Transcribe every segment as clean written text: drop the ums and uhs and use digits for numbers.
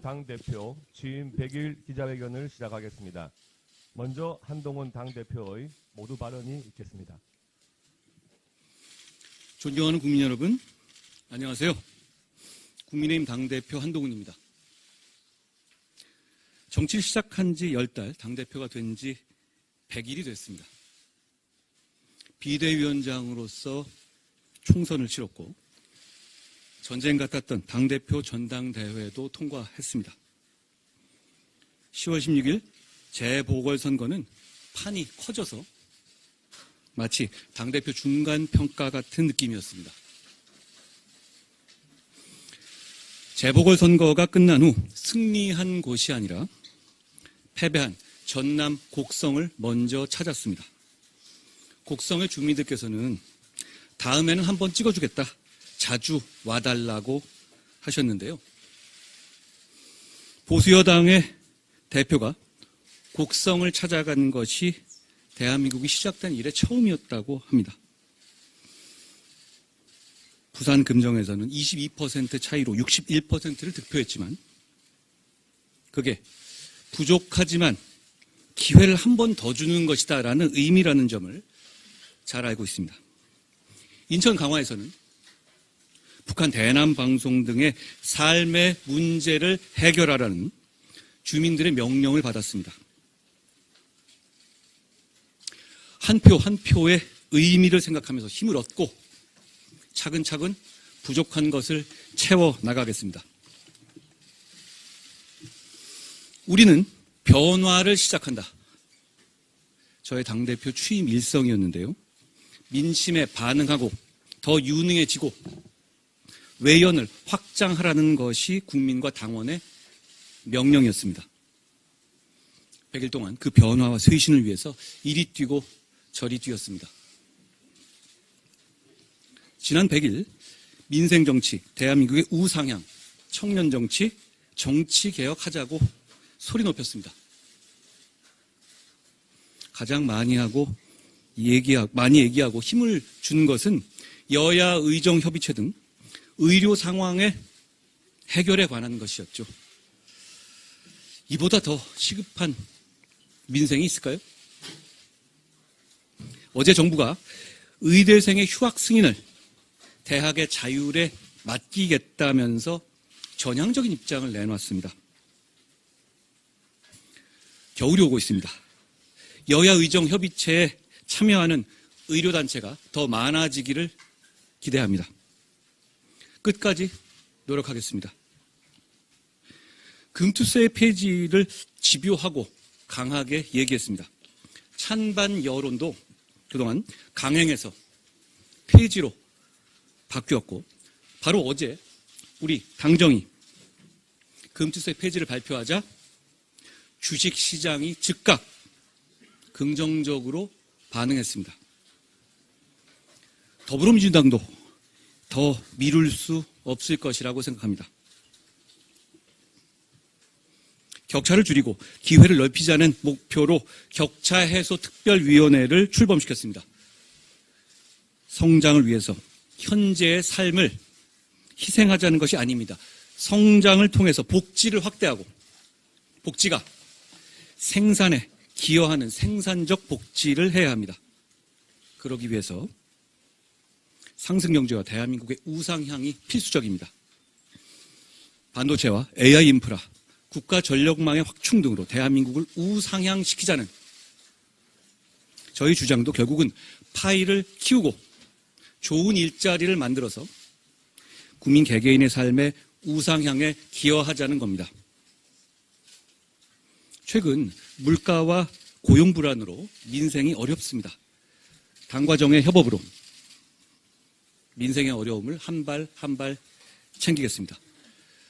당대표 취임 100일 기자회견을 시작하겠습니다. 먼저 한동훈 당대표의 모두 발언이 있겠습니다. 존경하는 국민 여러분, 안녕하세요. 국민의힘 당대표 한동훈입니다. 정치를 시작한 지 10달, 당대표가 된 지 100일이 됐습니다. 비대위원장으로서 총선을 치렀고 전쟁 같았던 당대표 전당대회도 통과했습니다. 10월 16일 재보궐선거는 판이 커져서 마치 당대표 중간평가 같은 느낌이었습니다. 재보궐선거가 끝난 후 승리한 곳이 아니라 패배한 전남 곡성을 먼저 찾았습니다. 곡성의 주민들께서는 다음에는 한번 찍어주겠다, 자주 와달라고 하셨는데요. 보수여당의 대표가 곡성을 찾아간 것이 대한민국이 시작된 이래 처음이었다고 합니다. 부산 금정에서는 22% 차이로 61%를 득표했지만 그게 부족하지만 기회를 한 번 더 주는 것이다라는 의미라는 점을 잘 알고 있습니다. 인천 강화에서는 북한 대남 방송 등의 삶의 문제를 해결하라는 주민들의 명령을 받았습니다. 한 표 한 표의 의미를 생각하면서 힘을 얻고 차근차근 부족한 것을 채워 나가겠습니다. 우리는 변화를 시작한다. 저의 당대표 취임 일성이었는데요. 민심에 반응하고 더 유능해지고 외연을 확장하라는 것이 국민과 당원의 명령이었습니다. 100일 동안 그 변화와 쇄신을 위해서 이리 뛰고 저리 뛰었습니다. 지난 100일 민생정치, 대한민국의 우상향, 청년정치, 정치개혁하자고 소리 높였습니다. 가장 많이 얘기하고 힘을 준 것은 여야 의정협의체 등 의료 상황의 해결에 관한 것이었죠. 이보다 더 시급한 민생이 있을까요? 어제 정부가 의대생의 휴학 승인을 대학의 자율에 맡기겠다면서 전향적인 입장을 내놨습니다. 겨울이 오고 있습니다. 여야 의정협의체에 참여하는 의료단체가 더 많아지기를 기대합니다. 끝까지 노력하겠습니다. 금투세 폐지를 집요하고 강하게 얘기했습니다. 찬반 여론도 그동안 강행해서 폐지로 바뀌었고 바로 어제 우리 당정이 금투세 폐지를 발표하자 주식시장이 즉각 긍정적으로 반응했습니다. 더불어민주당도 더 미룰 수 없을 것이라고 생각합니다. 격차를 줄이고 기회를 넓히자는 목표로 격차 해소 특별위원회를 출범시켰습니다. 성장을 위해서 현재의 삶을 희생하자는 것이 아닙니다. 성장을 통해서 복지를 확대하고 복지가 생산에 기여하는 생산적 복지를 해야 합니다. 그러기 위해서 상승경제와 대한민국의 우상향이 필수적입니다. 반도체와 AI 인프라, 국가 전력망의 확충 등으로 대한민국을 우상향시키자는 저희 주장도 결국은 파이를 키우고 좋은 일자리를 만들어서 국민 개개인의 삶의 우상향에 기여하자는 겁니다. 최근 물가와 고용 불안으로 민생이 어렵습니다. 당과 정의 협업으로 민생의 어려움을 한 발 한 발 챙기겠습니다.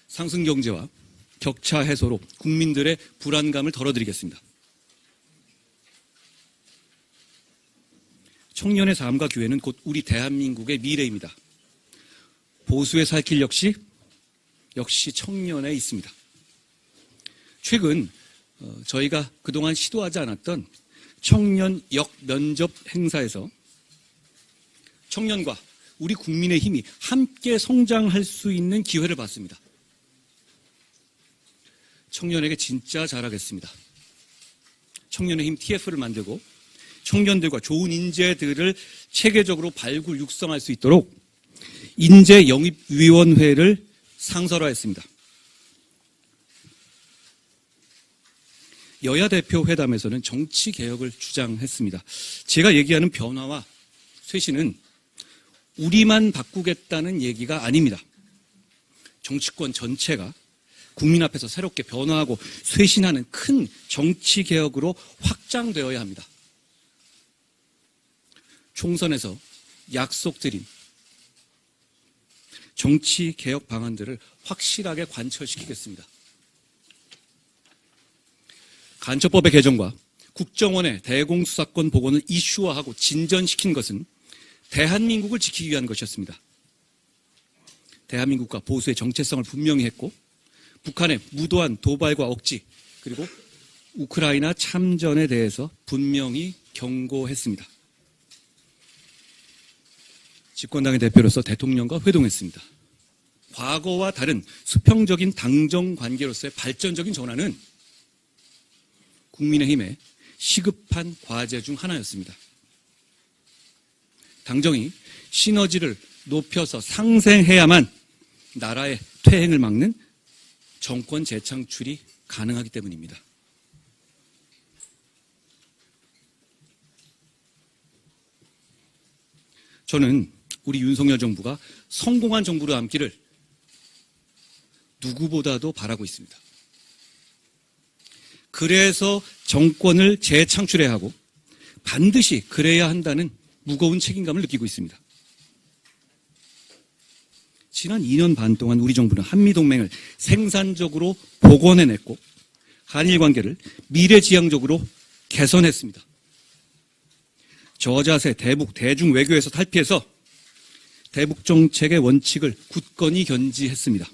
상승 경제와 격차 해소로 국민들의 불안감을 덜어드리겠습니다. 청년의 삶과 기회는 곧 우리 대한민국의 미래입니다. 보수의 살 길 역시 청년에 있습니다. 최근 저희가 그동안 시도하지 않았던 청년 역면접 행사에서 청년과 우리 국민의 힘이 함께 성장할 수 있는 기회를 받습니다. 청년에게 진짜 잘하겠습니다. 청년의 힘 TF를 만들고 청년들과 좋은 인재들을 체계적으로 발굴, 육성할 수 있도록 인재영입위원회를 상설화했습니다. 여야 대표 회담에서는 정치개혁을 주장했습니다. 제가 얘기하는 변화와 쇄신은 우리만 바꾸겠다는 얘기가 아닙니다. 정치권 전체가 국민 앞에서 새롭게 변화하고 쇄신하는 큰 정치개혁으로 확장되어야 합니다. 총선에서 약속드린 정치개혁 방안들을 확실하게 관철시키겠습니다. 간첩법의 개정과 국정원의 대공수사권 복원을 이슈화하고 진전시킨 것은 대한민국을 지키기 위한 것이었습니다. 대한민국과 보수의 정체성을 분명히 했고 북한의 무도한 도발과 억지 그리고 우크라이나 참전에 대해서 분명히 경고했습니다. 집권당의 대표로서 대통령과 회동했습니다. 과거와 다른 수평적인 당정 관계로서의 발전적인 전환은 국민의힘의 시급한 과제 중 하나였습니다. 당정이 시너지를 높여서 상생해야만 나라의 퇴행을 막는 정권 재창출이 가능하기 때문입니다. 저는 우리 윤석열 정부가 성공한 정부로 남기를 누구보다도 바라고 있습니다. 그래서 정권을 재창출해야 하고 반드시 그래야 한다는 무거운 책임감을 느끼고 있습니다. 지난 2년 반 동안 우리 정부는 한미동맹을 생산적으로 복원해냈고 한일 관계를 미래지향적으로 개선했습니다. 저자세 대북 대중 외교에서 탈피해서 대북 정책의 원칙을 굳건히 견지했습니다.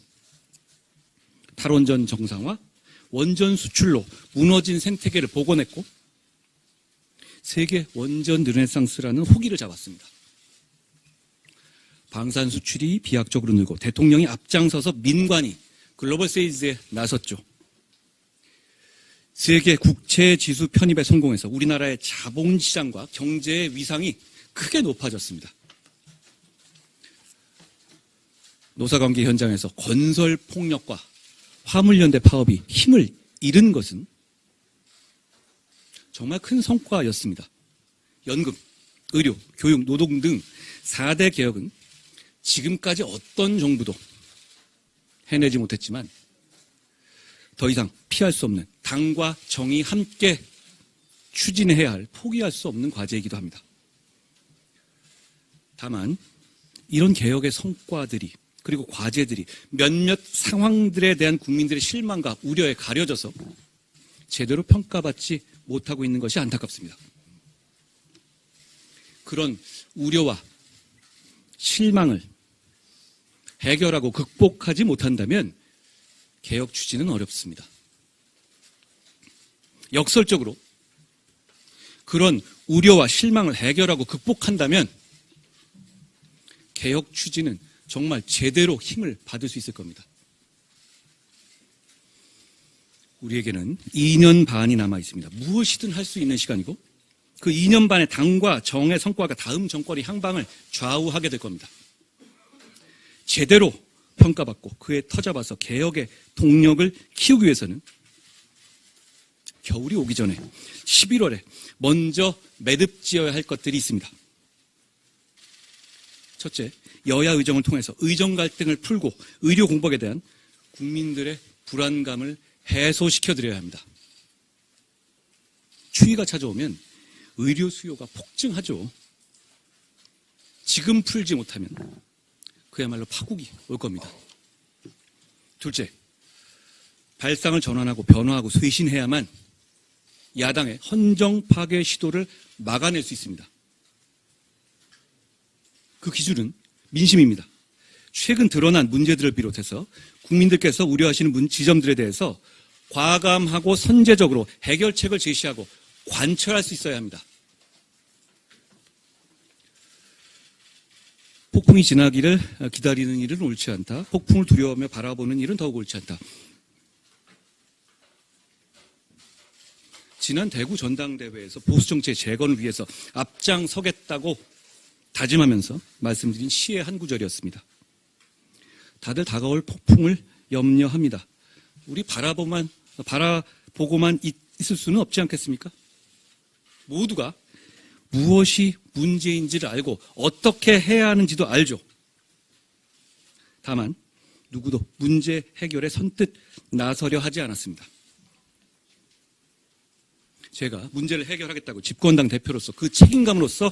탈원전 정상화, 원전 수출로 무너진 생태계를 복원했고 세계 원전 르네상스라는 호기를 잡았습니다. 방산 수출이 비약적으로 늘고 대통령이 앞장서서 민관이 글로벌 세이즈에 나섰죠. 세계 국채 지수 편입에 성공해서 우리나라의 자본시장과 경제의 위상이 크게 높아졌습니다. 노사관계 현장에서 건설 폭력과 화물연대 파업이 힘을 잃은 것은 정말 큰 성과였습니다. 연금, 의료, 교육, 노동 등 4대 개혁은 지금까지 어떤 정부도 해내지 못했지만 더 이상 피할 수 없는 당과 정이 함께 추진해야 할 포기할 수 없는 과제이기도 합니다. 다만 이런 개혁의 성과들이 그리고 과제들이 몇몇 상황들에 대한 국민들의 실망과 우려에 가려져서 제대로 평가받지 못하고 있는 것이 안타깝습니다. 그런 우려와 실망을 해결하고 극복하지 못한다면 개혁 추진은 어렵습니다. 역설적으로 그런 우려와 실망을 해결하고 극복한다면 개혁 추진은 정말 제대로 힘을 받을 수 있을 겁니다. 우리에게는 2년 반이 남아 있습니다. 무엇이든 할 수 있는 시간이고 그 2년 반의 당과 정의 성과가 다음 정권의 향방을 좌우하게 될 겁니다. 제대로 평가받고 그에 터잡아서 개혁의 동력을 키우기 위해서는 겨울이 오기 전에 11월에 먼저 매듭지어야 할 것들이 있습니다. 첫째, 여야 의정을 통해서 의정 갈등을 풀고 의료 공백에 대한 국민들의 불안감을 해소시켜드려야 합니다. 추위가 찾아오면 의료 수요가 폭증하죠. 지금 풀지 못하면 그야말로 파국이 올 겁니다. 둘째, 발상을 전환하고 변화하고 쇄신해야만 야당의 헌정 파괴 시도를 막아낼 수 있습니다. 그 기준은 민심입니다. 최근 드러난 문제들을 비롯해서 국민들께서 우려하시는 지점들에 대해서 과감하고 선제적으로 해결책을 제시하고 관철할 수 있어야 합니다. 폭풍이 지나기를 기다리는 일은 옳지 않다. 폭풍을 두려워하며 바라보는 일은 더욱 옳지 않다. 지난 대구 전당대회에서 보수 정치의 재건을 위해서 앞장서겠다고 다짐하면서 말씀드린 시의 한 구절이었습니다. 다들 다가올 폭풍을 염려합니다. 우리 바라보고만 있을 수는 없지 않겠습니까? 모두가 무엇이 문제인지를 알고 어떻게 해야 하는지도 알죠. 다만 누구도 문제 해결에 선뜻 나서려 하지 않았습니다. 제가 문제를 해결하겠다고 집권당 대표로서 그 책임감으로서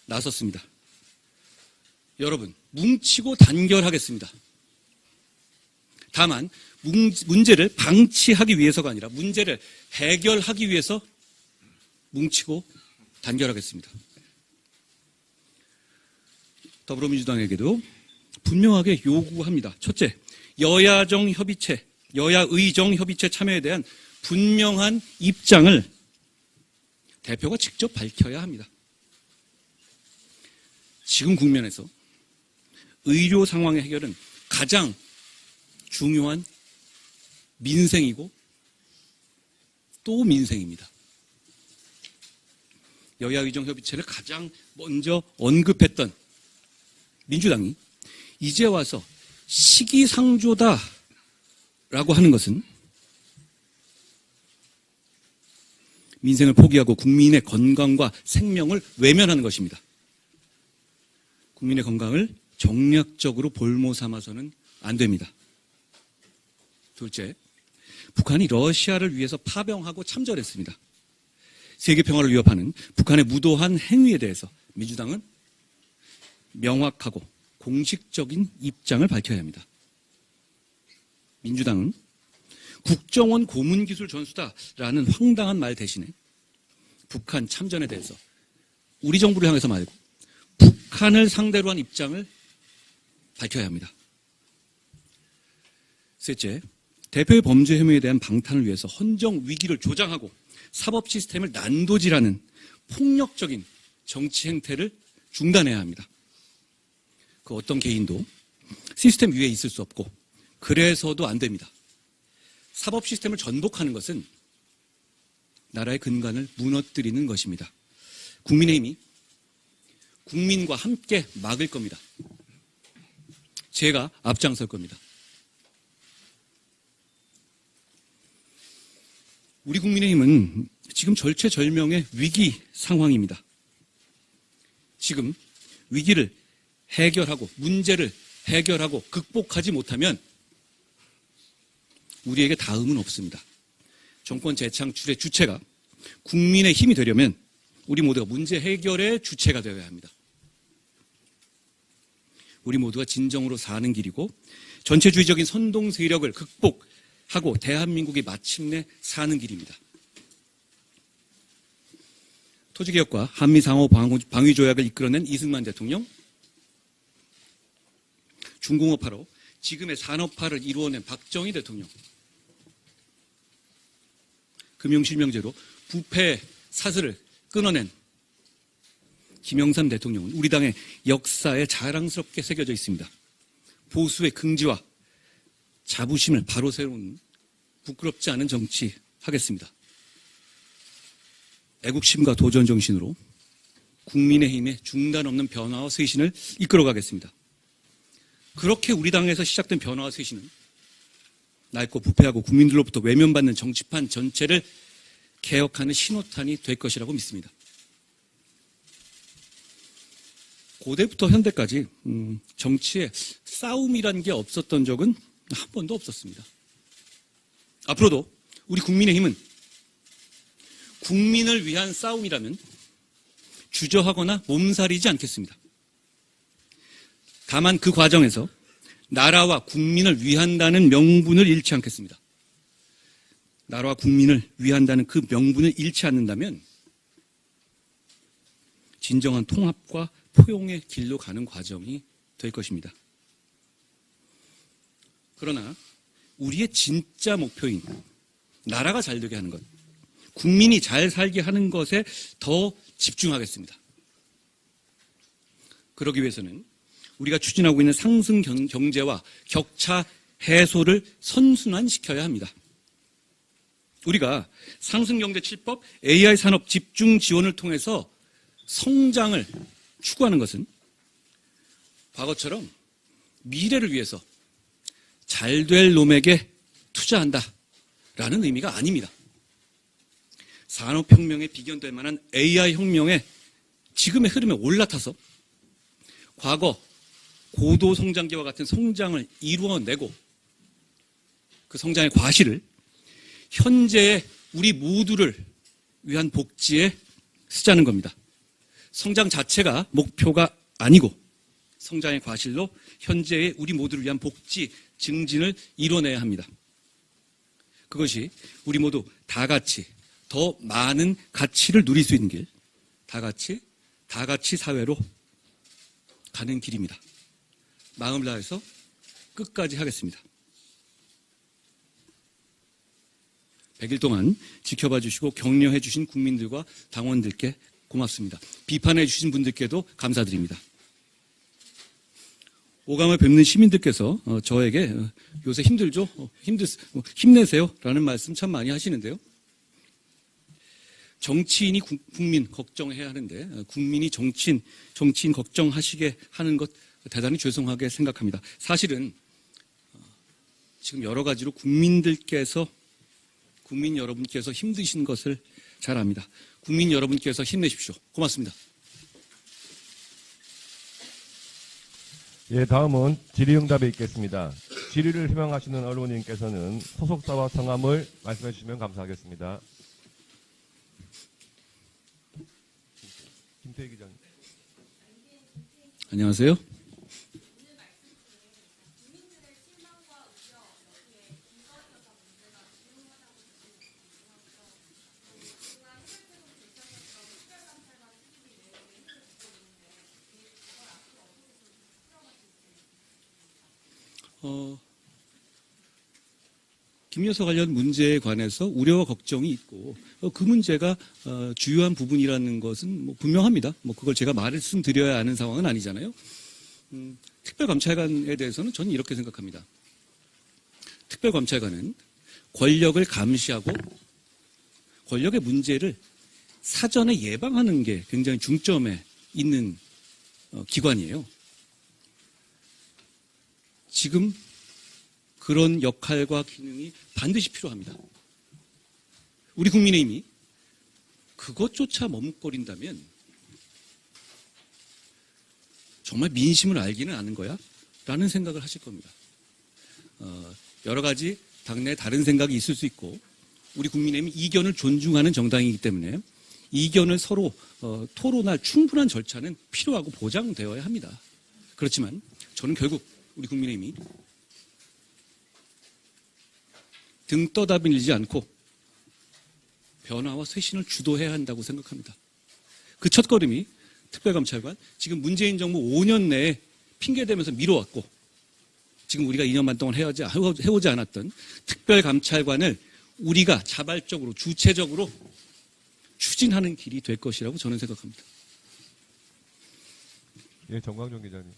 나섰습니다. 여러분, 뭉치고 단결하겠습니다. 다만 문제를 방치하기 위해서가 아니라 문제를 해결하기 위해서 뭉치고 단결하겠습니다. 더불어민주당에게도 분명하게 요구합니다. 첫째, 여야의정 협의체 참여에 대한 분명한 입장을 대표가 직접 밝혀야 합니다. 지금 국면에서 의료 상황의 해결은 가장 중요한 민생이고 또 민생입니다. 여야의정협의체를 가장 먼저 언급했던 민주당이 이제 와서 시기상조다라고 하는 것은 민생을 포기하고 국민의 건강과 생명을 외면하는 것입니다. 국민의 건강을 정략적으로 볼모 삼아서는 안 됩니다. 둘째, 북한이 러시아를 위해서 파병하고 참전했습니다. 세계 평화를 위협하는 북한의 무도한 행위에 대해서 민주당은 명확하고 공식적인 입장을 밝혀야 합니다. 민주당은 국정원 고문기술 전수다라는 황당한 말 대신에 북한 참전에 대해서 우리 정부를 향해서 말고 북한을 상대로 한 입장을 밝혀야 합니다. 셋째, 대표의 범죄 혐의에 대한 방탄을 위해서 헌정 위기를 조장하고 사법 시스템을 난도질하는 폭력적인 정치 행태를 중단해야 합니다. 그 어떤 개인도 시스템 위에 있을 수 없고 그래서도 안 됩니다. 사법 시스템을 전복하는 것은 나라의 근간을 무너뜨리는 것입니다. 국민의힘이 국민과 함께 막을 겁니다. 제가 앞장설 겁니다. 우리 국민의힘은 지금 절체절명의 위기 상황입니다. 지금 위기를 해결하고 문제를 해결하고 극복하지 못하면 우리에게 다음은 없습니다. 정권 재창출의 주체가 국민의 힘이 되려면 우리 모두가 문제 해결의 주체가 되어야 합니다. 우리 모두가 진정으로 사는 길이고 전체주의적인 선동 세력을 극복하고 대한민국이 마침내 사는 길입니다. 토지개혁과 한미상호 방위조약을 이끌어낸 이승만 대통령, 중공업화로 지금의 산업화를 이루어낸 박정희 대통령, 금융실명제로 부패 사슬을 끊어낸 김영삼 대통령은 우리 당의 역사에 자랑스럽게 새겨져 있습니다. 보수의 긍지와 자부심을 바로 세우는 부끄럽지 않은 정치 하겠습니다. 애국심과 도전정신으로 국민의힘의 중단 없는 변화와 쇄신을 이끌어가겠습니다. 그렇게 우리 당에서 시작된 변화와 쇄신은 낡고 부패하고 국민들로부터 외면받는 정치판 전체를 개혁하는 신호탄이 될 것이라고 믿습니다. 고대부터 현대까지 정치에 싸움이란 게 없었던 적은 한 번도 없었습니다. 앞으로도 우리 국민의힘은 국민을 위한 싸움이라면 주저하거나 몸살이지 않겠습니다. 다만 그 과정에서 나라와 국민을 위한다는 명분을 잃지 않겠습니다. 나라와 국민을 위한다는 그 명분을 잃지 않는다면 진정한 통합과 포용의 길로 가는 과정이 될 것입니다. 그러나 우리의 진짜 목표인 나라가 잘 되게 하는 것, 국민이 잘 살게 하는 것에 더 집중하겠습니다. 그러기 위해서는 우리가 추진하고 있는 상승 경제와 격차 해소를 선순환시켜야 합니다. 우리가 상승경제7법 AI 산업 집중 지원을 통해서 성장을 추구하는 것은 과거처럼 미래를 위해서 잘 될 놈에게 투자한다라는 의미가 아닙니다. 산업혁명에 비견될 만한 AI 혁명에 지금의 흐름에 올라타서 과거 고도성장기와 같은 성장을 이루어내고 그 성장의 과실을 현재의 우리 모두를 위한 복지에 쓰자는 겁니다. 성장 자체가 목표가 아니고 성장의 과실로 현재의 우리 모두를 위한 복지 증진을 이뤄내야 합니다. 그것이 우리 모두 다 같이 더 많은 가치를 누릴 수 있는 길, 다 같이 사회로 가는 길입니다. 마음을 다해서 끝까지 하겠습니다. 100일 동안 지켜봐 주시고 격려해 주신 국민들과 당원들께 고맙습니다. 비판해 주신 분들께도 감사드립니다. 오감을 뵙는 시민들께서 저에게 요새 힘들죠? 힘내세요 라는 말씀 참 많이 하시는데요. 정치인이 국민 걱정해야 하는데 국민이 정치인 걱정하시게 하는 것 대단히 죄송하게 생각합니다. 사실은 지금 여러 가지로 국민 여러분께서 힘드신 것을 잘 압니다. 국민 여러분께서 힘내십시오. 고맙습니다. 예, 다음은 질의응답이 있겠습니다. 질의를 희망하시는 언론인께서는 소속사와 성함을 말씀해 주시면 감사하겠습니다. 김태희 기자님. 안녕하세요. 김여사 관련 문제에 관해서 우려와 걱정이 있고 그 문제가 주요한 부분이라는 것은 뭐 분명합니다. 뭐 그걸 제가 말씀드려야 하는 상황은 아니잖아요. 특별감찰관에 대해서는 저는 이렇게 생각합니다. 특별감찰관은 권력을 감시하고 권력의 문제를 사전에 예방하는 게 굉장히 중점에 있는 기관이에요. 지금 그런 역할과 기능이 반드시 필요합니다. 우리 국민의힘이 그것조차 머뭇거린다면 정말 민심을 알기는 아는 거야? 라는 생각을 하실 겁니다. 여러 가지 당내 다른 생각이 있을 수 있고 우리 국민의힘이 이견을 존중하는 정당이기 때문에 이견을 서로 토론할 충분한 절차는 필요하고 보장되어야 합니다. 그렇지만 저는 결국 우리 국민의힘이 등 떠다밀지 않고 변화와 쇄신을 주도해야 한다고 생각합니다. 그 첫걸음이 특별감찰관, 지금 문재인 정부 5년 내에 핑계대면서 미뤄왔고 지금 우리가 2년 반 동안 해오지 않았던 특별감찰관을 우리가 자발적으로 주체적으로 추진하는 길이 될 것이라고 저는 생각합니다. 예, 정광종 기자님.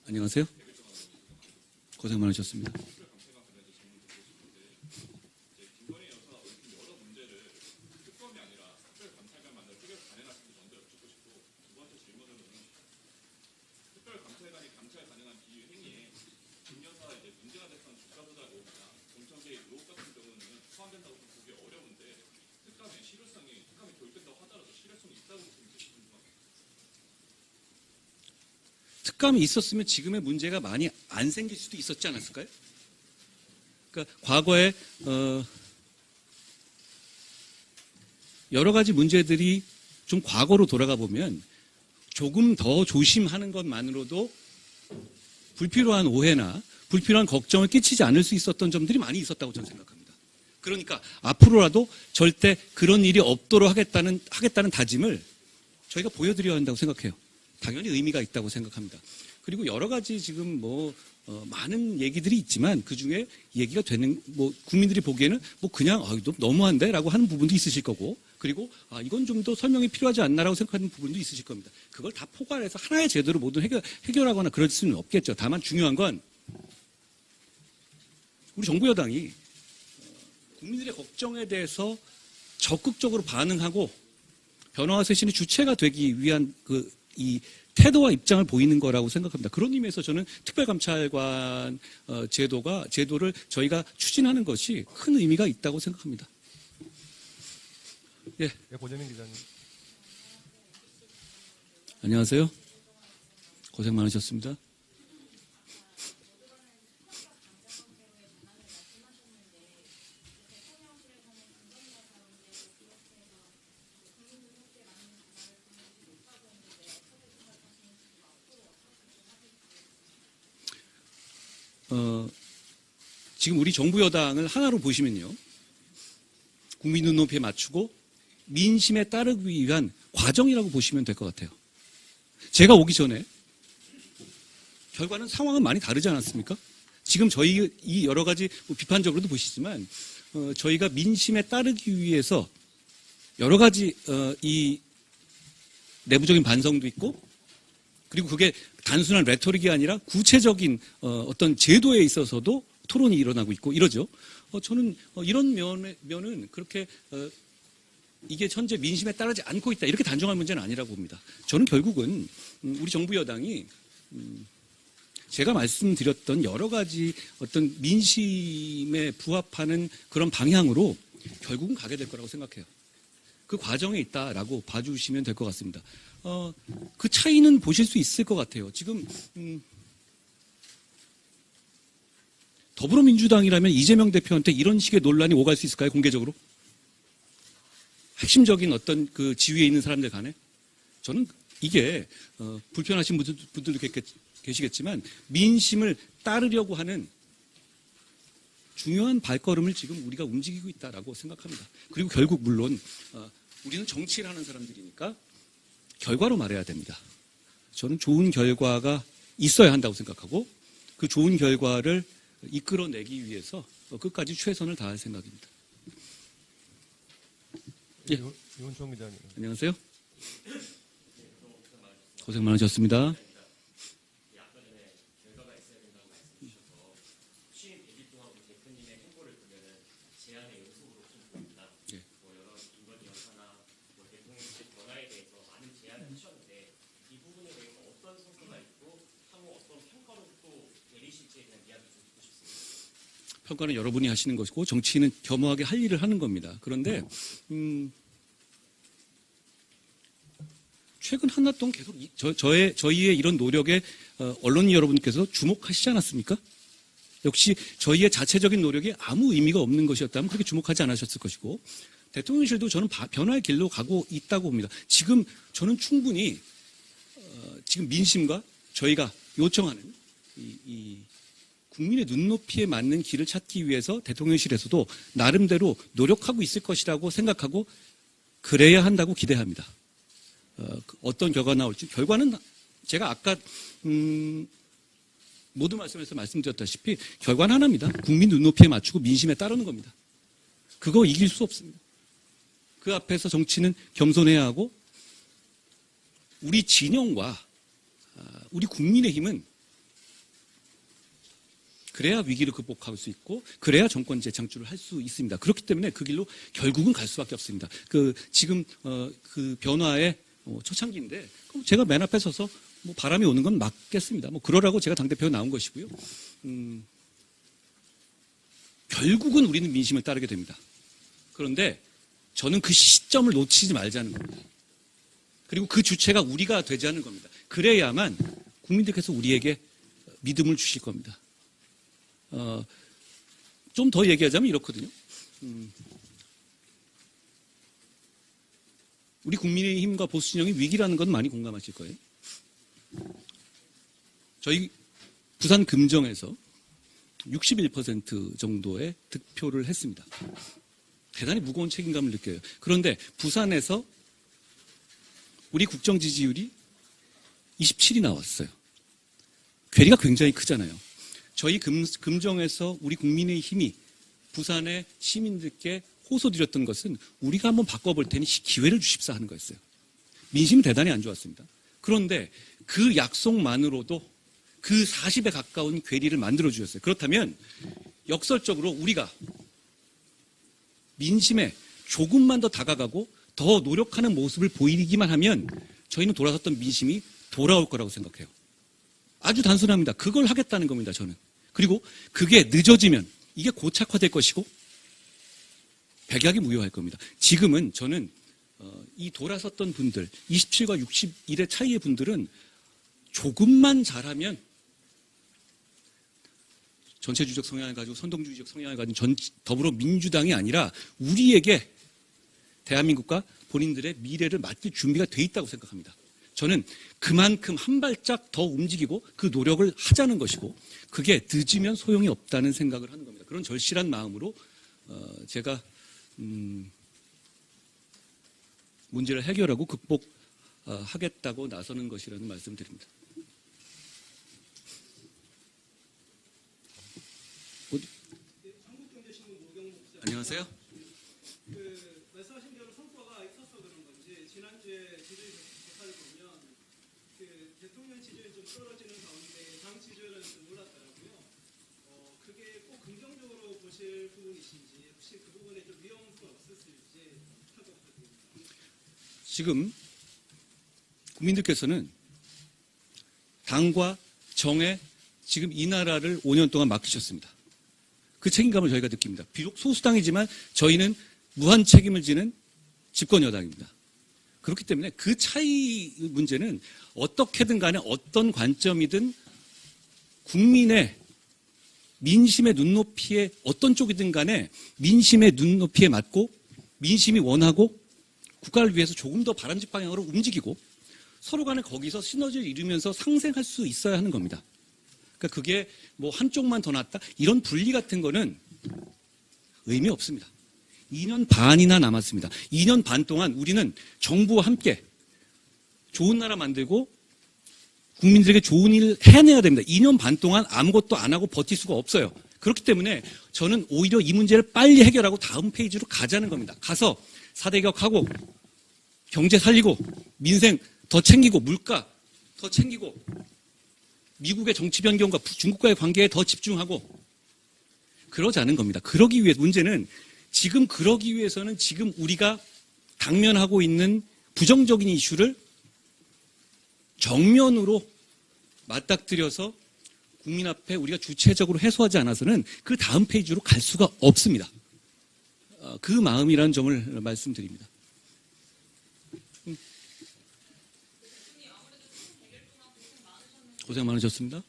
안녕하세요. 고생 많으셨습니다. 특감이 있었으면 지금의 문제가 많이 안 생길 수도 있었지 않았을까요? 그러니까 과거에 여러 가지 문제들이 좀 과거로 돌아가 보면 조금 더 조심하는 것만으로도 불필요한 오해나 불필요한 걱정을 끼치지 않을 수 있었던 점들이 많이 있었다고 저는 생각합니다. 그러니까 앞으로라도 절대 그런 일이 없도록 하겠다는 다짐을 저희가 보여드려야 한다고 생각해요. 당연히 의미가 있다고 생각합니다. 그리고 여러 가지 지금 많은 얘기들이 있지만 그 중에 얘기가 되는, 국민들이 보기에는 그냥, 너무한데? 라고 하는 부분도 있으실 거고, 그리고, 이건 좀 더 설명이 필요하지 않나라고 생각하는 부분도 있으실 겁니다. 그걸 다 포괄해서 하나의 제도로 모두 해결하거나 그럴 수는 없겠죠. 다만 중요한 건, 우리 정부 여당이 국민들의 걱정에 대해서 적극적으로 반응하고 변화와 쇄신의 주체가 되기 위한 이 태도와 입장을 보이는 거라고 생각합니다. 그런 의미에서 저는 특별감찰관 제도를 저희가 추진하는 것이 큰 의미가 있다고 생각합니다. 예. 예, 고재민 기자님. 안녕하세요. 고생 많으셨습니다. 지금 우리 정부 여당을 하나로 보시면요. 국민 눈높이에 맞추고 민심에 따르기 위한 과정이라고 보시면 될 것 같아요. 제가 오기 전에 결과는 상황은 많이 다르지 않았습니까? 지금 저희 이 여러 가지 비판적으로도 보시지만 저희가 민심에 따르기 위해서 여러 가지 이 내부적인 반성도 있고 그리고 그게 단순한 레토릭이 아니라 구체적인 어떤 제도에 있어서도 토론이 일어나고 있고 이러죠. 저는 이런 면은 그렇게 이게 현재 민심에 따르지 않고 있다 이렇게 단정한 문제는 아니라고 봅니다. 저는 결국은 우리 정부 여당이 제가 말씀드렸던 여러 가지 어떤 민심에 부합하는 그런 방향으로 결국은 가게 될 거라고 생각해요. 그 과정에 있다라고 봐주시면 될 것 같습니다. 그 차이는 보실 수 있을 것 같아요. 지금 더불어민주당이라면 이재명 대표한테 이런 식의 논란이 오갈 수 있을까요? 공개적으로? 핵심적인 어떤 그 지위에 있는 사람들 간에? 저는 이게 불편하신 분들도 계시겠지만 민심을 따르려고 하는 중요한 발걸음을 지금 우리가 움직이고 있다라고 생각합니다. 그리고 결국 물론 우리는 정치를 하는 사람들이니까 결과로 말해야 됩니다. 저는 좋은 결과가 있어야 한다고 생각하고 그 좋은 결과를 이끌어내기 위해서 끝까지 최선을 다할 생각입니다. 예. 이원총 기자님. 안녕하세요. 고생 많으셨습니다. 평가는 여러분이 하시는 것이고 정치인은 겸허하게 할 일을 하는 겁니다. 그런데 최근 한나 동안 계속 저희의 이런 노력에 언론인 여러분께서 주목하시지 않았습니까? 역시 저희의 자체적인 노력이 아무 의미가 없는 것이었다면 그렇게 주목하지 않으셨을 것이고 대통령실도 저는 변화의 길로 가고 있다고 봅니다. 지금 저는 충분히 지금 민심과 저희가 요청하는 이 국민의 눈높이에 맞는 길을 찾기 위해서 대통령실에서도 나름대로 노력하고 있을 것이라고 생각하고 그래야 한다고 기대합니다. 어떤 결과가 나올지 결과는 제가 아까 모두 말씀에서 말씀드렸다시피 결과는 하나입니다. 국민 눈높이에 맞추고 민심에 따르는 겁니다. 그거 이길 수 없습니다. 그 앞에서 정치는 겸손해야 하고 우리 진영과 우리 국민의힘은 그래야 위기를 극복할 수 있고 그래야 정권 재창출을 할 수 있습니다. 그렇기 때문에 그 길로 결국은 갈 수밖에 없습니다. 지금 그 변화의 초창기인데 제가 맨 앞에 서서 바람이 오는 건 맞겠습니다. 그러라고 제가 당대표에 나온 것이고요. 결국은 우리는 민심을 따르게 됩니다. 그런데 저는 그 시점을 놓치지 말자는 겁니다. 그리고 그 주체가 우리가 되자는 겁니다. 그래야만 국민들께서 우리에게 믿음을 주실 겁니다. 좀 더 얘기하자면 이렇거든요. 우리 국민의힘과 보수진영이 위기라는 건 많이 공감하실 거예요. 저희 부산 금정에서 61% 정도의 득표를 했습니다. 대단히 무거운 책임감을 느껴요. 그런데 부산에서 우리 국정 지지율이 27이 나왔어요. 괴리가 굉장히 크잖아요. 저희 금정에서 우리 국민의힘이 부산의 시민들께 호소드렸던 것은 우리가 한번 바꿔볼 테니 기회를 주십사 하는 거였어요. 민심이 대단히 안 좋았습니다. 그런데 그 약속만으로도 그 40에 가까운 괴리를 만들어 주셨어요. 그렇다면 역설적으로 우리가 민심에 조금만 더 다가가고 더 노력하는 모습을 보이기만 하면 저희는 돌아섰던 민심이 돌아올 거라고 생각해요. 아주 단순합니다. 그걸 하겠다는 겁니다, 저는. 그리고 그게 늦어지면 이게 고착화될 것이고 백약이 무효할 겁니다. 지금은 저는 이 돌아섰던 분들, 27과 61의 차이의 분들은 조금만 잘하면 전체주의적 성향을 가지고 선동주의적 성향을 가진 더불어민주당이 아니라 우리에게 대한민국과 본인들의 미래를 맡길 준비가 돼 있다고 생각합니다. 저는 그만큼 한 발짝 더 움직이고 그 노력을 하자는 것이고 그게 늦으면 소용이 없다는 생각을 하는 겁니다. 그런 절실한 마음으로 제가 문제를 해결하고 극복하겠다고 나서는 것이라는 말씀드립니다. 안녕하세요. 말씀하신 대로 성과가 있어서 그런 건지 지난주에 지지율 조사를 보면 대통령 지지율이 좀 떨어지는 가운데 당 지지율은 좀 올랐더라고요. 그게 꼭 긍정적으로 보실 부분이신지 혹시 그 부분에 좀 위험성 없으실지 하고 부탁드립니다. 지금 국민들께서는 당과 정에 지금 이 나라를 5년 동안 맡기셨습니다. 그 책임감을 저희가 느낍니다. 비록 소수당이지만 저희는 무한 책임을 지는 집권 여당입니다. 그렇기 때문에 그 차이 문제는 어떻게든 간에 어떤 관점이든 국민의 민심의 눈높이에 어떤 쪽이든 간에 민심의 눈높이에 맞고 민심이 원하고 국가를 위해서 조금 더 바람직 방향으로 움직이고 서로 간에 거기서 시너지를 이루면서 상생할 수 있어야 하는 겁니다. 그러니까 그게 뭐 한쪽만 더 낫다 이런 분리 같은 거는 의미 없습니다. 2년 반이나 남았습니다. 2년 반 동안 우리는 정부와 함께 좋은 나라 만들고 국민들에게 좋은 일을 해내야 됩니다. 2년 반 동안 아무것도 안 하고 버틸 수가 없어요. 그렇기 때문에 저는 오히려 이 문제를 빨리 해결하고 다음 페이지로 가자는 겁니다. 가서 4대 개혁하고 경제 살리고 민생 더 챙기고 물가 더 챙기고 미국의 정치 변경과 중국과의 관계에 더 집중하고 그러자는 겁니다. 그러기 위해 문제는 지금 그러기 위해서는 지금 우리가 당면하고 있는 부정적인 이슈를 정면으로 맞닥뜨려서 국민 앞에 우리가 주체적으로 해소하지 않아서는 그 다음 페이지로 갈 수가 없습니다. 그 마음이라는 점을 말씀드립니다. 고생 많으셨습니다.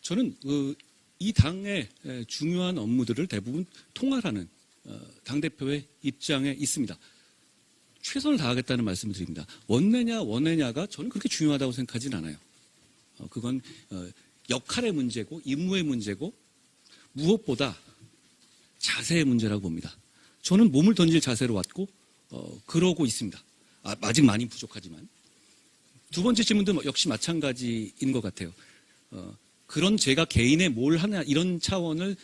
저는 이 당의 중요한 업무들을 대부분 통할하는 당대표의 입장에 있습니다. 최선을 다하겠다는 말씀을 드립니다. 원내냐가 저는 그렇게 중요하다고 생각하진 않아요. 그건 역할의 문제고 임무의 문제고 무엇보다 자세의 문제라고 봅니다. 저는 몸을 던질 자세로 왔고 그러고 있습니다. 아직 많이 부족하지만. 두 번째 질문도 역시 마찬가지인 것 같아요. 그런 제가 개인의 뭘 하냐 이런 차원을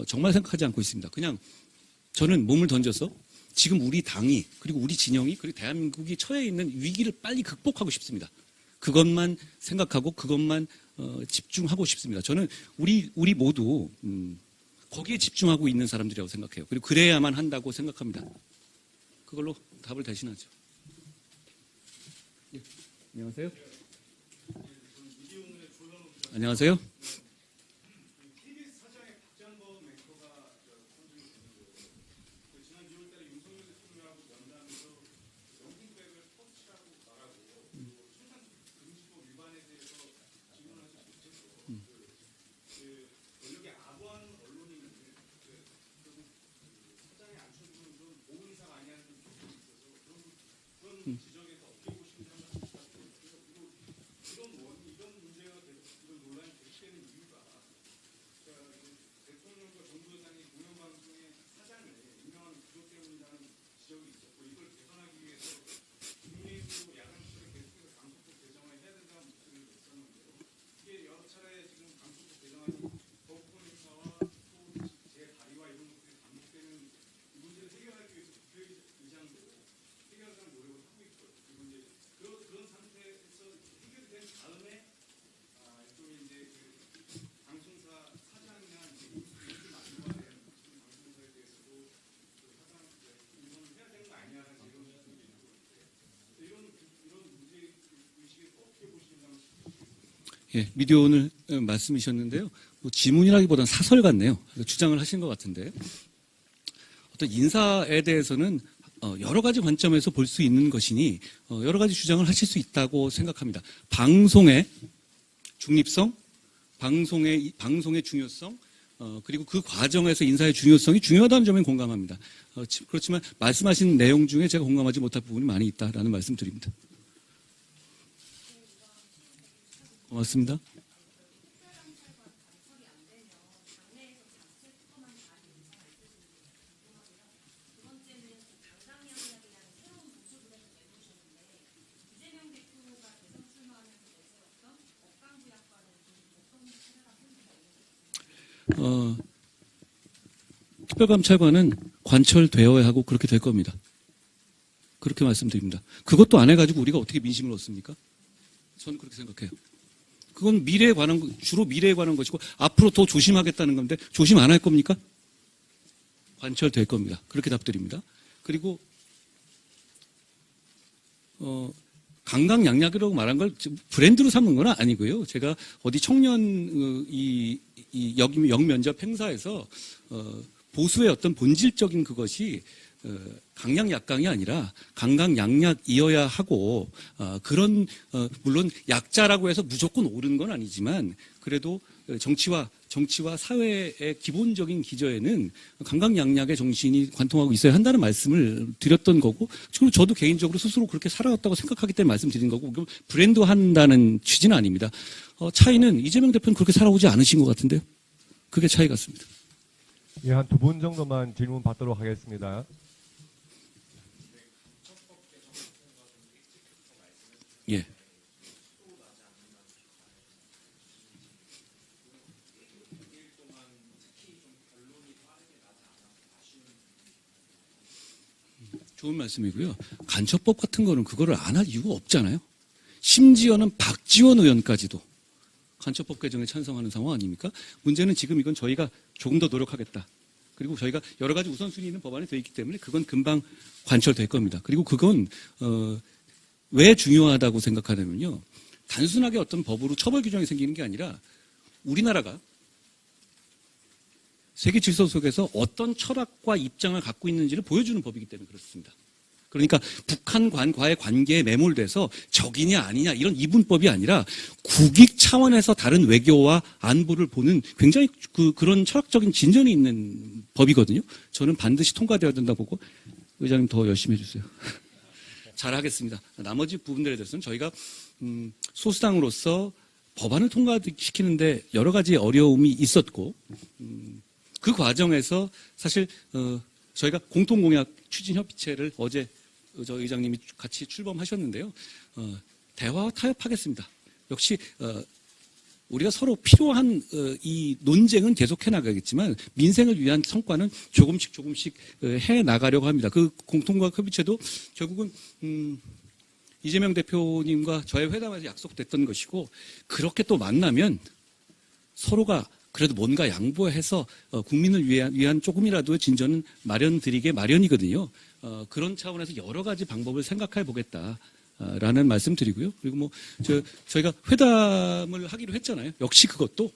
정말 생각하지 않고 있습니다. 그냥 저는 몸을 던져서 지금 우리 당이 그리고 우리 진영이 그리고 대한민국이 처해 있는 위기를 빨리 극복하고 싶습니다. 그것만 생각하고 그것만 집중하고 싶습니다. 저는 우리 모두 거기에 집중하고 있는 사람들이라고 생각해요. 그리고 그래야만 한다고 생각합니다. 그걸로 답을 대신하죠. 예. 안녕하세요. 안녕하세요. 예, 미디어오늘 말씀이셨는데요. 뭐 지문이라기보다는 사설 같네요. 주장을 하신 것 같은데 어떤 인사에 대해서는 여러 가지 관점에서 볼 수 있는 것이니 여러 가지 주장을 하실 수 있다고 생각합니다. 방송의 중립성, 방송의 중요성, 그리고 그 과정에서 인사의 중요성이 중요하다는 점에 공감합니다. 그렇지만 말씀하신 내용 중에 제가 공감하지 못할 부분이 많이 있다라는 말씀 드립니다. 고맙습니다. 특별감찰관은 관철되어야 하고 그렇게 될 겁니다. 그렇게 말씀드립니다. 그것도 안 해가지고 우리가 어떻게 민심을 얻습니까? 저는 그렇게 생각해요. 그건 미래에 관한, 주로 미래에 관한 것이고 앞으로 더 조심하겠다는 건데 조심 안 할 겁니까? 관철될 겁니다. 그렇게 답드립니다. 그리고 강강약약이라고 말한 걸 브랜드로 삼은 건 아니고요. 제가 어디 청년 역면접 행사에서 보수의 어떤 본질적인 그것이 강약약강이 아니라 강강약약이어야 하고 그런 물론 약자라고 해서 무조건 옳은 건 아니지만 그래도 정치와 사회의 기본적인 기저에는 강강약약의 정신이 관통하고 있어야 한다는 말씀을 드렸던 거고 그리고 저도 개인적으로 스스로 그렇게 살아왔다고 생각하기 때문에 말씀드린 거고 브랜드 한다는 취지는 아닙니다. 차이는 이재명 대표는 그렇게 살아오지 않으신 것 같은데요. 그게 차이 같습니다. 예, 한 두 분 정도만 질문 받도록 하겠습니다. 예. 좋은 말씀이고요. 간첩법 같은 거는 그거를 안 할 이유가 없잖아요. 심지어는 박지원 의원까지도 간첩법 개정에 찬성하는 상황 아닙니까? 문제는 지금 이건 저희가 조금 더 노력하겠다. 그리고 저희가 여러 가지 우선순위 있는 법안이 되어 있기 때문에 그건 금방 관철될 겁니다. 그리고 그건 왜 중요하다고 생각하냐면요. 단순하게 어떤 법으로 처벌 규정이 생기는 게 아니라 우리나라가 세계 질서 속에서 어떤 철학과 입장을 갖고 있는지를 보여주는 법이기 때문에 그렇습니다. 그러니까 북한과의 관계에 매몰돼서 적이냐 아니냐 이런 이분법이 아니라 국익 차원에서 다른 외교와 안보를 보는 굉장히 그런 철학적인 진전이 있는 법이거든요. 저는 반드시 통과되어야 된다고 보고 의장님 더 열심히 해주세요. 잘하겠습니다. 나머지 부분들에 대해서는 저희가 소수당으로서 법안을 통과시키는데 여러 가지 어려움이 있었고 그 과정에서 사실 저희가 공통공약 추진협의체를 어제 저 의장님이 같이 출범하셨는데요. 대화와 타협하겠습니다. 역시 우리가 서로 필요한 이 논쟁은 계속해 나가겠지만 민생을 위한 성과는 조금씩 해 나가려고 합니다. 그 공통공약 협의체도 결국은 이재명 대표님과 저의 회담에서 약속됐던 것이고 그렇게 또 만나면 서로가 그래도 뭔가 양보해서 국민을 위한 조금이라도 진전은 마련드리게 마련이거든요. 그런 차원에서 여러 가지 방법을 생각해 보겠다라는 말씀 드리고요. 그리고 저희가 회담을 하기로 했잖아요. 역시 그것도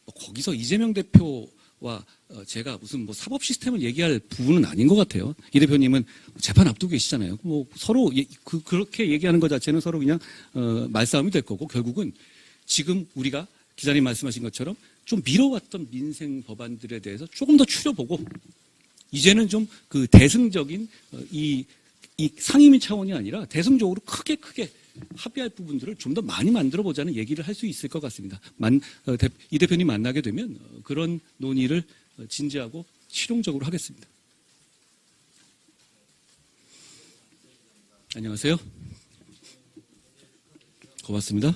거기서 이재명 대표와 제가 무슨 사법 시스템을 얘기할 부분은 아닌 것 같아요. 이 대표님은 재판 앞두고 계시잖아요. 서로 그렇게 얘기하는 것 자체는 서로 그냥 말싸움이 될 거고 결국은 지금 우리가 기자님 말씀하신 것처럼 좀 미뤄왔던 민생 법안들에 대해서 조금 더 추려보고 이제는 좀 그 대승적인 이 상임위 차원이 아니라 대승적으로 크게 합의할 부분들을 좀 더 많이 만들어 보자는 얘기를 할 수 있을 것 같습니다. 이 대표님 만나게 되면 그런 논의를 진지하고 실용적으로 하겠습니다. 안녕하세요. 고맙습니다.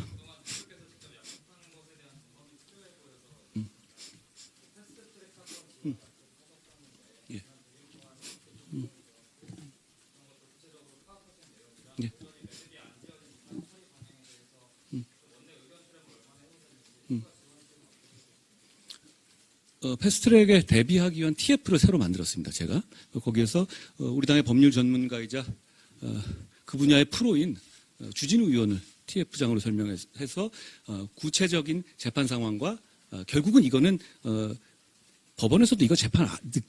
패스트트랙에 대비하기 위한 TF를 새로 만들었습니다. 제가 거기에서 우리 당의 법률 전문가이자 그 분야의 프로인 주진우 의원을 TF장으로 설명해서 구체적인 재판 상황과 결국은 이거는 법원에서도 이거 재판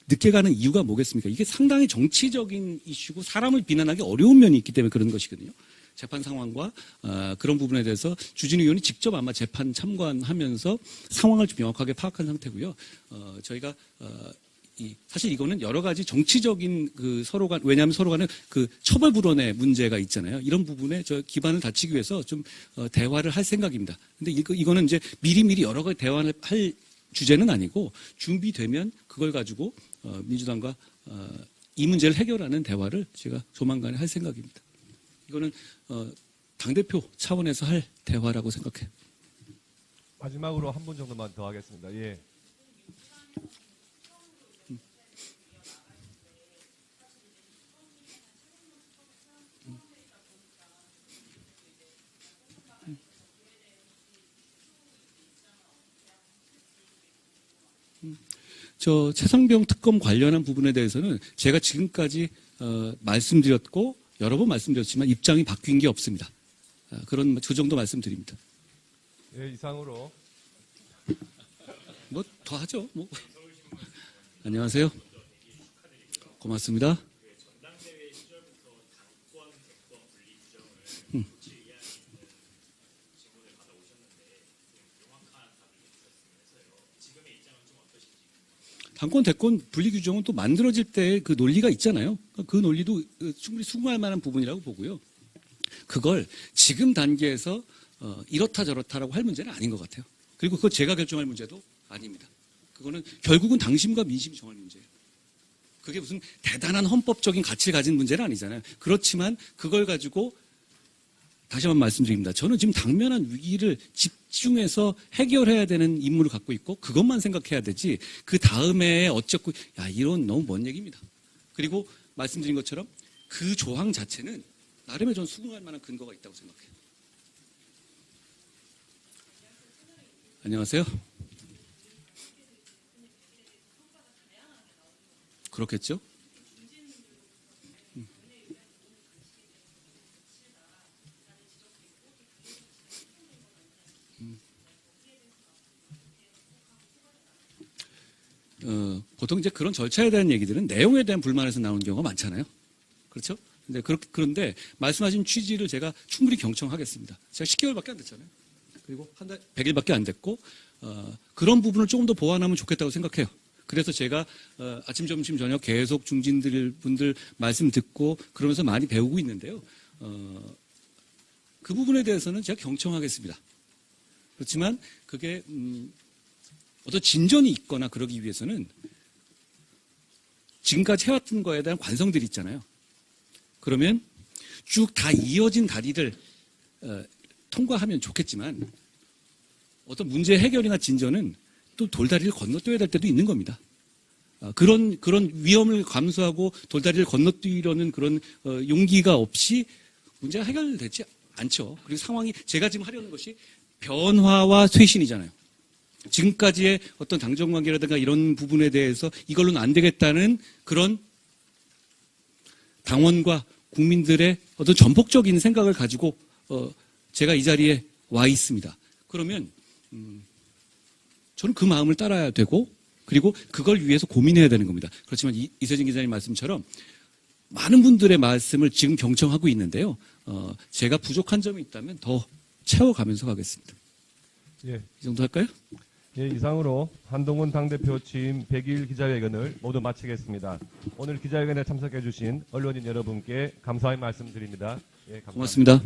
늦게 가는 이유가 뭐겠습니까? 이게 상당히 정치적인 이슈고 사람을 비난하기 어려운 면이 있기 때문에 그런 것이거든요. 재판 상황과 그런 부분에 대해서 주진우 의원이 직접 아마 재판 참관하면서 상황을 좀 명확하게 파악한 상태고요. 저희가 사실 이거는 여러 가지 정치적인 왜냐하면 서로 간에 처벌 불원의 문제가 있잖아요. 이런 부분에 저 기반을 다지기 위해서 좀 대화를 할 생각입니다. 근데 이거는 이제 미리미리 여러 가지 대화를 할 주제는 아니고 준비되면 그걸 가지고 민주당과 이 문제를 해결하는 대화를 제가 조만간에 할 생각입니다. 이거는 당대표 차원에서 할 대화라고 생각해요. 마지막으로 한 분 정도만 더 하겠습니다. 예. 저 최상병 특검 관련한 부분에 대해서는 제가 지금까지 말씀드렸고 여러 번 말씀드렸지만 입장이 바뀐 게 없습니다. 그 정도 말씀드립니다. 예, 이상으로 뭐 더 하죠. 뭐. 안녕하세요. 고맙습니다. 당권 대권 분리 규정은 또 만들어질 때 그 논리가 있잖아요. 그 논리도 충분히 수긍할 만한 부분이라고 보고요. 그걸 지금 단계에서 이렇다 저렇다라고 할 문제는 아닌 것 같아요. 그리고 그거 제가 결정할 문제도 아닙니다. 그거는 결국은 당심과 민심이 정할 문제예요. 그게 무슨 대단한 헌법적인 가치를 가진 문제는 아니잖아요. 그렇지만 그걸 가지고 다시 한번 말씀드립니다. 저는 지금 당면한 위기를 집중해서 해결해야 되는 임무를 갖고 있고 그것만 생각해야 되지 그 다음에 어쩌고 이런 너무 먼 얘기입니다. 그리고 말씀드린 것처럼 그 조항 자체는 나름의 전 수긍할 만한 근거가 있다고 생각해요. 안녕하세요. 그렇겠죠? 보통 이제 그런 절차에 대한 얘기들은 내용에 대한 불만에서 나오는 경우가 많잖아요. 그렇죠? 그런데 말씀하신 취지를 제가 충분히 경청하겠습니다. 제가 10개월밖에 안 됐잖아요. 그리고 한 달 100일밖에 안 됐고 그런 부분을 조금 더 보완하면 좋겠다고 생각해요. 그래서 제가 아침, 점심, 저녁 계속 중진분들 말씀 듣고 그러면서 많이 배우고 있는데요. 그 부분에 대해서는 제가 경청하겠습니다. 그렇지만 그게 어떤 진전이 있거나 그러기 위해서는 지금까지 해왔던 거에 대한 관성들이 있잖아요. 그러면 쭉 다 이어진 다리를 통과하면 좋겠지만 어떤 문제 해결이나 진전은 또 돌다리를 건너뛰어야 될 때도 있는 겁니다. 그런 위험을 감수하고 돌다리를 건너뛰려는 그런 용기가 없이 문제가 해결되지 않죠. 그리고 상황이 제가 지금 하려는 것이 변화와 쇄신이잖아요. 지금까지의 어떤 당정관계라든가 이런 부분에 대해서 이걸로는 안 되겠다는 그런 당원과 국민들의 어떤 전폭적인 생각을 가지고 제가 이 자리에 와 있습니다. 그러면 저는 그 마음을 따라야 되고 그리고 그걸 위해서 고민해야 되는 겁니다. 그렇지만 이세진 기자님 말씀처럼 많은 분들의 말씀을 지금 경청하고 있는데요. 제가 부족한 점이 있다면 더 채워가면서 가겠습니다. 예. 이 정도 할까요? 예, 이상으로 한동훈 당대표 취임 100일 기자회견을 모두 마치겠습니다. 오늘 기자회견에 참석해 주신 언론인 여러분께 감사의 말씀 드립니다. 예, 감사합니다. 고맙습니다.